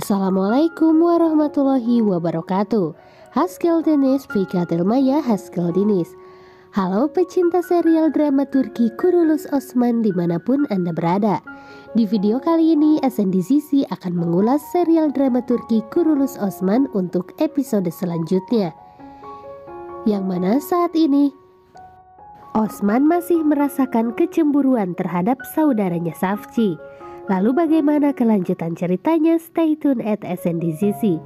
Assalamualaikum warahmatullahi wabarakatuh. Haskell Deniz Fikatil Maya Haskell Deniz. Halo pecinta serial drama Turki Kurulus Osman dimanapun Anda berada. Di video kali ini SNDCC akan mengulas serial drama Turki Kurulus Osman untuk episode selanjutnya, yang mana saat ini Osman masih merasakan kecemburuan terhadap saudaranya Safci. Lalu bagaimana kelanjutan ceritanya? Stay tune at SNDCC.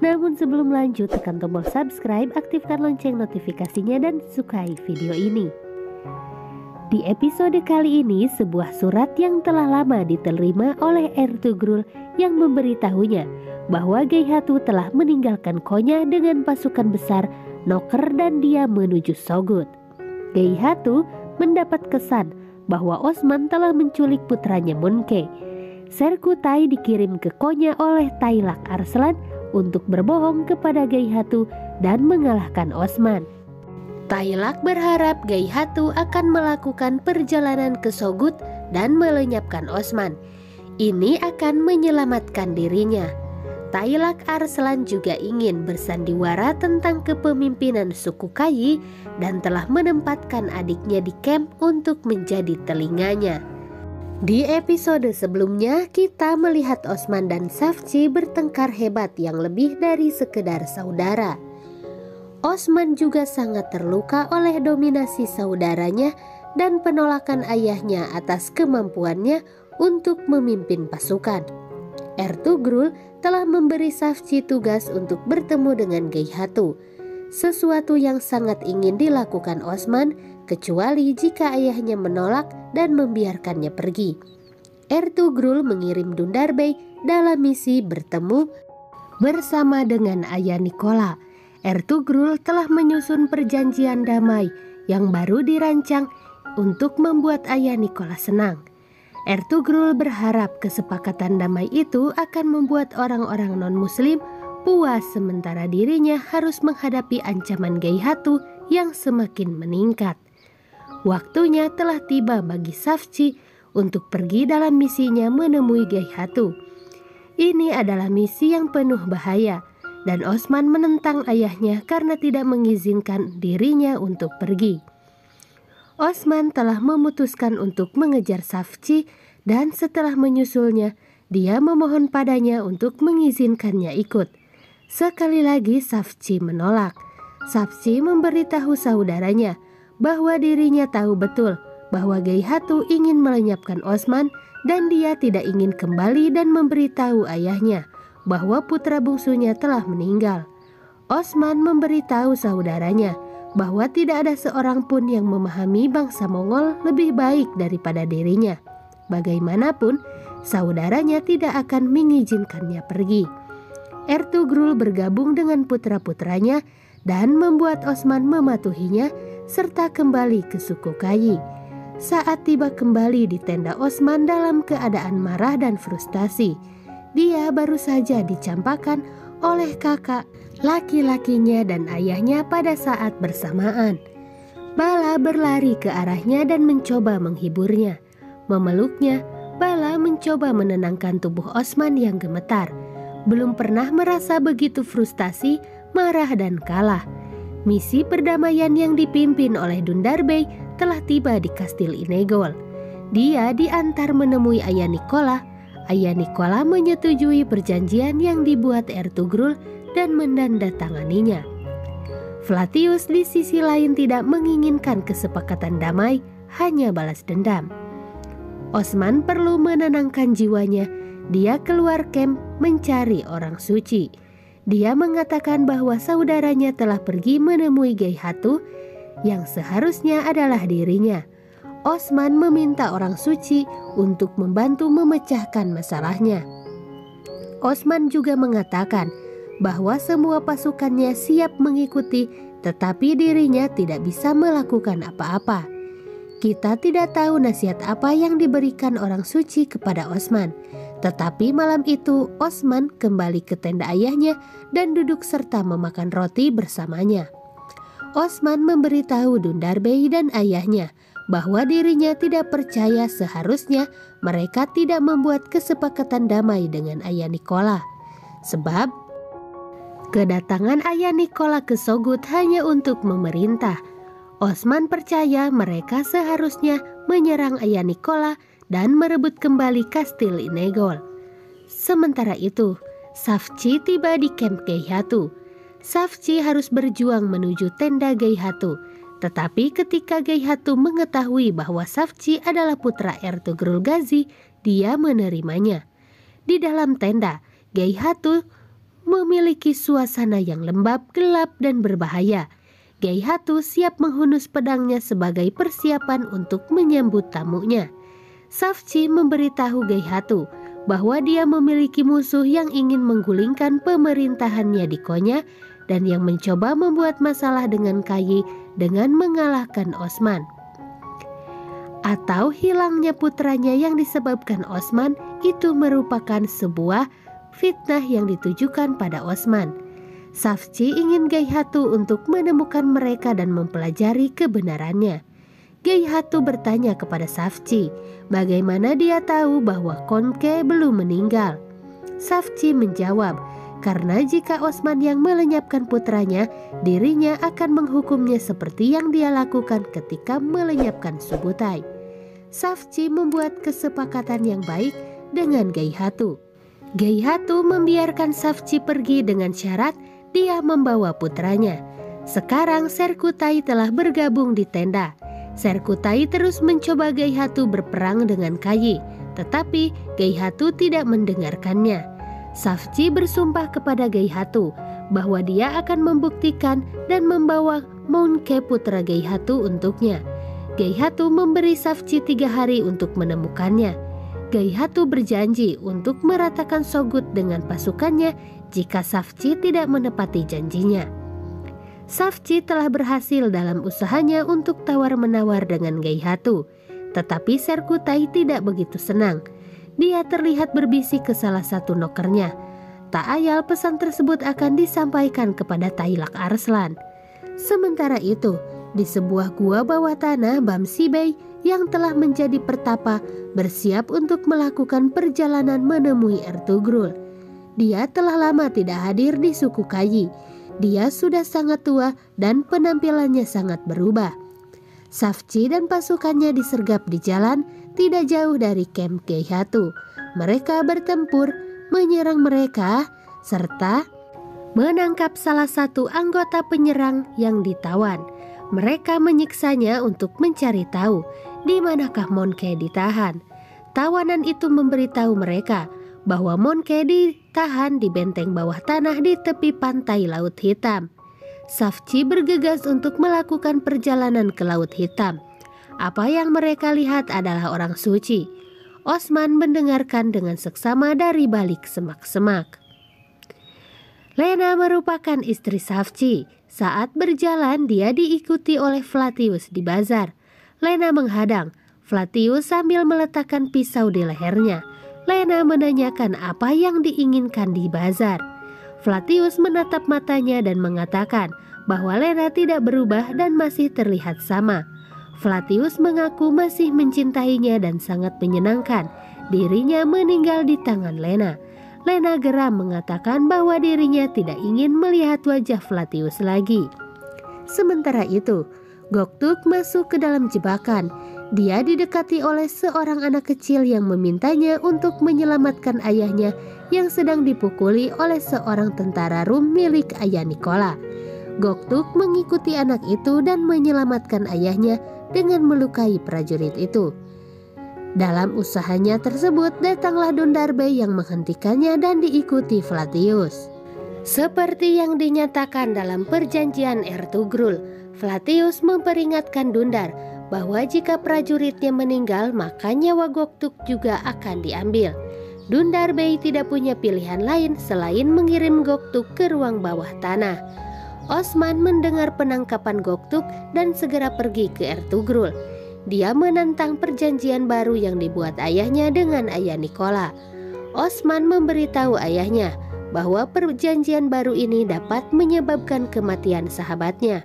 Namun sebelum lanjut, tekan tombol subscribe, aktifkan lonceng notifikasinya dan sukai video ini. Di episode kali ini, sebuah surat yang telah lama diterima oleh Ertugrul yang memberitahunya bahwa Geyhatu telah meninggalkan Konya dengan pasukan besar Noker dan dia menuju Sogut. Geyhatu mendapat kesan bahwa Osman telah menculik putranya Munke. Serkutai dikirim ke Konya oleh Taylak Arslan untuk berbohong kepada Geyhatu dan mengalahkan Osman. Taylak berharap Geyhatu akan melakukan perjalanan ke Sogut dan melenyapkan Osman. Ini akan menyelamatkan dirinya. Taylak Arslan juga ingin bersandiwara tentang kepemimpinan suku Kayi dan telah menempatkan adiknya di camp untuk menjadi telinganya. Di episode sebelumnya kita melihat Osman dan Safci bertengkar hebat yang lebih dari sekedar saudara. Osman juga sangat terluka oleh dominasi saudaranya dan penolakan ayahnya atas kemampuannya untuk memimpin pasukan. Ertugrul telah memberi Safci tugas untuk bertemu dengan Geyhatu, sesuatu yang sangat ingin dilakukan Osman kecuali jika ayahnya menolak dan membiarkannya pergi. Ertugrul mengirim Dundarbey dalam misi bertemu bersama dengan ayah Nikola. Ertugrul telah menyusun perjanjian damai yang baru dirancang untuk membuat ayah Nikola senang. Ertugrul berharap kesepakatan damai itu akan membuat orang-orang non-muslim puas sementara dirinya harus menghadapi ancaman Geyhatu yang semakin meningkat. Waktunya telah tiba bagi Safci untuk pergi dalam misinya menemui Geyhatu. Ini adalah misi yang penuh bahaya dan Osman menentang ayahnya karena tidak mengizinkan dirinya untuk pergi. Osman telah memutuskan untuk mengejar Safci dan setelah menyusulnya, dia memohon padanya untuk mengizinkannya ikut. Sekali lagi Safci menolak. Safci memberitahu saudaranya bahwa dirinya tahu betul bahwa Geyhatu ingin melenyapkan Osman dan dia tidak ingin kembali dan memberitahu ayahnya bahwa putra bungsunya telah meninggal. Osman memberitahu saudaranya bahwa tidak ada seorang pun yang memahami bangsa Mongol lebih baik daripada dirinya. Bagaimanapun, saudaranya tidak akan mengizinkannya pergi. Ertugrul bergabung dengan putra-putranya dan membuat Osman mematuhinya serta kembali ke suku Kayi. Saat tiba kembali di tenda Osman dalam keadaan marah dan frustasi, dia baru saja dicampakkan oleh kakak laki-lakinya dan ayahnya pada saat bersamaan. Bala berlari ke arahnya dan mencoba menghiburnya. Memeluknya, Bala mencoba menenangkan tubuh Osman yang gemetar. Belum pernah merasa begitu frustasi, marah dan kalah. Misi perdamaian yang dipimpin oleh Dundarbey telah tiba di Kastil Inegol. Dia diantar menemui ayah Nikola. Ayah Nikola menyetujui perjanjian yang dibuat Ertugrul dan menandatanganinya. Vlatius di sisi lain tidak menginginkan kesepakatan damai, hanya balas dendam. Osman perlu menenangkan jiwanya. Dia keluar camp mencari orang suci. Dia mengatakan bahwa saudaranya telah pergi menemui Geyhatu yang seharusnya adalah dirinya. Osman meminta orang suci untuk membantu memecahkan masalahnya. Osman juga mengatakan bahwa semua pasukannya siap mengikuti, tetapi dirinya tidak bisa melakukan apa-apa. Kita tidak tahu nasihat apa yang diberikan orang suci kepada Osman. Tetapi malam itu Osman kembali ke tenda ayahnya dan duduk serta memakan roti bersamanya. Osman memberitahu Dundarbey dan ayahnya bahwa dirinya tidak percaya seharusnya mereka tidak membuat kesepakatan damai dengan ayah Nikola. sebab kedatangan ayah Nikola ke Sogut hanya untuk memerintah. Osman percaya mereka seharusnya menyerang ayah Nikola dan merebut kembali kastil Inegol. Sementara itu, Savci tiba di kamp Geihatu. Savci harus berjuang menuju tenda Geihatu. Tetapi ketika Geihatu mengetahui bahwa Savci adalah putra Ertugrul Gazi, dia menerimanya. Di dalam tenda, Geihatu memiliki suasana yang lembab, gelap, dan berbahaya. Geihatu siap menghunus pedangnya sebagai persiapan untuk menyambut tamunya. Savci memberitahu Geihatu bahwa dia memiliki musuh yang ingin menggulingkan pemerintahannya di Konya dan yang mencoba membuat masalah dengan Kayi dengan mengalahkan Osman. Atau hilangnya putranya yang disebabkan Osman itu merupakan sebuah fitnah yang ditujukan pada Osman. Savci ingin Geihatu untuk menemukan mereka dan mempelajari kebenarannya. Geihatu bertanya kepada Savci bagaimana dia tahu bahwa Konke belum meninggal. Savci menjawab, karena jika Osman yang melenyapkan putranya, dirinya akan menghukumnya seperti yang dia lakukan ketika melenyapkan Subutai. Savci membuat kesepakatan yang baik dengan Geihatu. Geihatu membiarkan Savci pergi dengan syarat dia membawa putranya. Sekarang Serkutai telah bergabung di tenda. Serkutai terus mencoba Geihatu berperang dengan Kayi, tetapi Geihatu tidak mendengarkannya. Savci bersumpah kepada Geihatu bahwa dia akan membuktikan dan membawa Monke putra Geihatu untuknya. Geihatu memberi Savci 3 hari untuk menemukannya. Geihatu berjanji untuk meratakan Sogut dengan pasukannya jika Savci tidak menepati janjinya. Savci telah berhasil dalam usahanya untuk tawar-menawar dengan Geihatu, tetapi Serkutai tidak begitu senang. Dia terlihat berbisik ke salah satu nokernya. Tak ayal pesan tersebut akan disampaikan kepada Tailak Arslan. Sementara itu, di sebuah gua bawah tanah, Bamsi Bey yang telah menjadi pertapa bersiap untuk melakukan perjalanan menemui Ertugrul. Dia telah lama tidak hadir di suku Kayi. Dia sudah sangat tua dan penampilannya sangat berubah. Savci dan pasukannya disergap di jalan tidak jauh dari kamp Geihatu. Mereka bertempur, menyerang mereka, serta menangkap salah satu anggota penyerang yang ditawan. Mereka menyiksanya untuk mencari tahu di manakah Monke ditahan. Tawanan itu memberitahu mereka bahwa Monke ditahan di benteng bawah tanah di tepi pantai Laut Hitam. Savci bergegas untuk melakukan perjalanan ke Laut Hitam. Apa yang mereka lihat adalah orang suci. Osman mendengarkan dengan seksama dari balik semak-semak. Lena merupakan istri Savci. Saat berjalan dia diikuti oleh Flatius di bazar. Lena menghadang. Flatius sambil meletakkan pisau di lehernya. Lena menanyakan apa yang diinginkan di bazar. Flatius menatap matanya dan mengatakan bahwa Lena tidak berubah dan masih terlihat sama. Flatius mengaku masih mencintainya dan sangat menyenangkan dirinya meninggal di tangan Lena. Lena geram mengatakan bahwa dirinya tidak ingin melihat wajah Flatius lagi. Sementara itu, Goktuk masuk ke dalam jebakan. Dia didekati oleh seorang anak kecil yang memintanya untuk menyelamatkan ayahnya yang sedang dipukuli oleh seorang tentara Rum milik ayah Nikola. Goktuk mengikuti anak itu dan menyelamatkan ayahnya dengan melukai prajurit itu. Dalam usahanya tersebut datanglah Dundarbey yang menghentikannya dan diikuti Flatius. Seperti yang dinyatakan dalam perjanjian Ertugrul, Flatius memperingatkan Dundar bahwa jika prajuritnya meninggal maka nyawa Goktuk juga akan diambil. Dundarbey tidak punya pilihan lain selain mengirim Goktuk ke ruang bawah tanah. Osman mendengar penangkapan Goktuk dan segera pergi ke Ertugrul. Dia menentang perjanjian baru yang dibuat ayahnya dengan ayah Nikola. Osman memberitahu ayahnya bahwa perjanjian baru ini dapat menyebabkan kematian sahabatnya.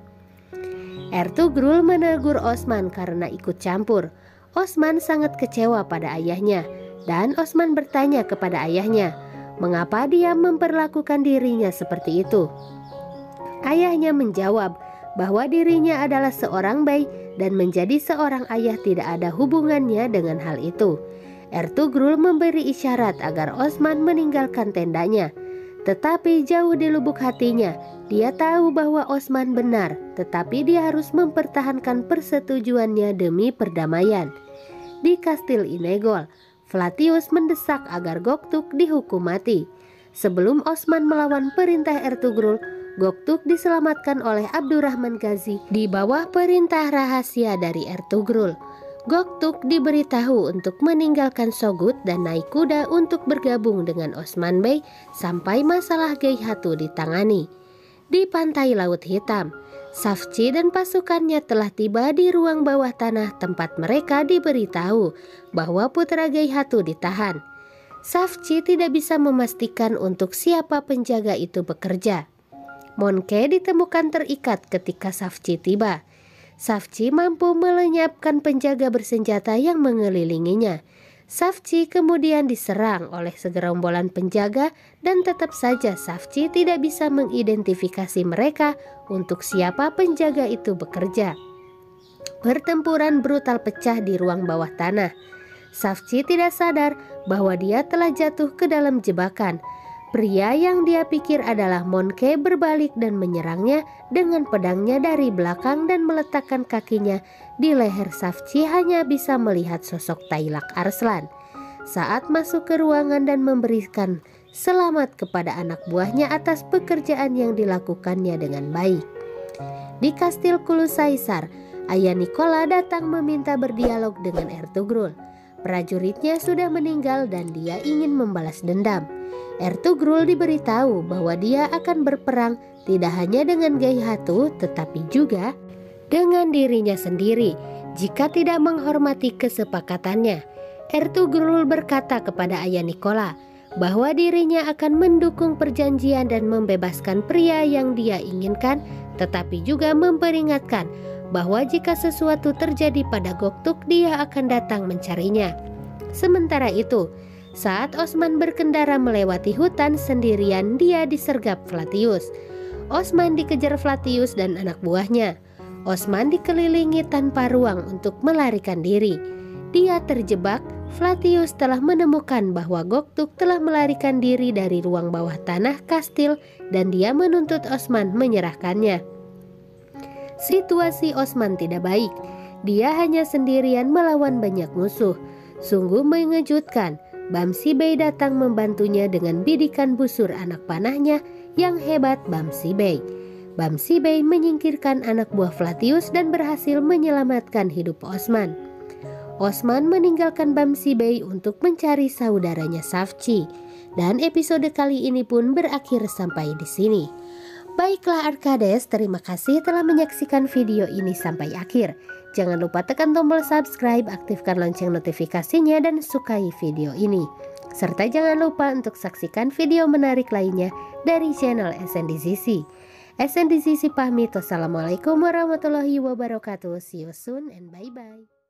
Ertugrul menegur Osman karena ikut campur. Osman sangat kecewa pada ayahnya dan Osman bertanya kepada ayahnya, mengapa dia memperlakukan dirinya seperti itu. Ayahnya menjawab bahwa dirinya adalah seorang bayi dan menjadi seorang ayah tidak ada hubungannya dengan hal itu. Ertugrul memberi isyarat agar Osman meninggalkan tendanya. Tetapi jauh di lubuk hatinya, dia tahu bahwa Osman benar, tetapi dia harus mempertahankan persetujuannya demi perdamaian. Di Kastil Inegol, Vlatius mendesak agar Goktuk dihukum mati. Sebelum Osman melawan perintah Ertugrul, Goktuk diselamatkan oleh Abdurrahman Ghazi di bawah perintah rahasia dari Ertugrul. Goktuk diberitahu untuk meninggalkan Sogut dan naik kuda untuk bergabung dengan Osman Bey sampai masalah Geihatu ditangani. Di pantai Laut Hitam, Safchi dan pasukannya telah tiba di ruang bawah tanah tempat mereka diberitahu bahwa putra Geihatu ditahan. Safchi tidak bisa memastikan untuk siapa penjaga itu bekerja. Monke ditemukan terikat ketika Safchi tiba. Safchi mampu melenyapkan penjaga bersenjata yang mengelilinginya. Safchi kemudian diserang oleh segerombolan penjaga dan tetap saja Safchi tidak bisa mengidentifikasi mereka untuk siapa penjaga itu bekerja. Pertempuran brutal pecah di ruang bawah tanah. Safchi tidak sadar bahwa dia telah jatuh ke dalam jebakan. Pria yang dia pikir adalah Monke berbalik dan menyerangnya dengan pedangnya dari belakang dan meletakkan kakinya di leher Safchi hanya bisa melihat sosok Tailak Arslan. Saat masuk ke ruangan dan memberikan selamat kepada anak buahnya atas pekerjaan yang dilakukannya dengan baik. Di Kastil Kulusaisar, ayah Nikola datang meminta berdialog dengan Ertugrul. Prajuritnya sudah meninggal dan dia ingin membalas dendam. Ertugrul diberitahu bahwa dia akan berperang tidak hanya dengan Geihatu tetapi juga dengan dirinya sendiri jika tidak menghormati kesepakatannya. Ertugrul berkata kepada ayah Nikola bahwa dirinya akan mendukung perjanjian dan membebaskan pria yang dia inginkan, tetapi juga memperingatkan bahwa jika sesuatu terjadi pada Goktuk dia akan datang mencarinya. Sementara itu, saat Osman berkendara melewati hutan sendirian, dia disergap Vlatius. Osman dikejar Vlatius dan anak buahnya. Osman dikelilingi tanpa ruang untuk melarikan diri. Dia terjebak. Vlatius telah menemukan bahwa Goktuk telah melarikan diri dari ruang bawah tanah kastil dan dia menuntut Osman menyerahkannya. Situasi Osman tidak baik. Dia hanya sendirian melawan banyak musuh. Sungguh mengejutkan. Bamsi Bey datang membantunya dengan bidikan busur anak panahnya yang hebat Bamsi Bey. Bamsi Bey menyingkirkan anak buah Vlatius dan berhasil menyelamatkan hidup Osman. Osman meninggalkan Bamsi Bey untuk mencari saudaranya Safchi. Dan episode kali ini pun berakhir sampai di sini. Baiklah Arkades, terima kasih telah menyaksikan video ini sampai akhir. Jangan lupa tekan tombol subscribe, aktifkan lonceng notifikasinya dan sukai video ini. Serta jangan lupa untuk saksikan video menarik lainnya dari channel SNDZC. SNDZC pamit, wassalamualaikum warahmatullahi wabarakatuh. See you soon and bye-bye.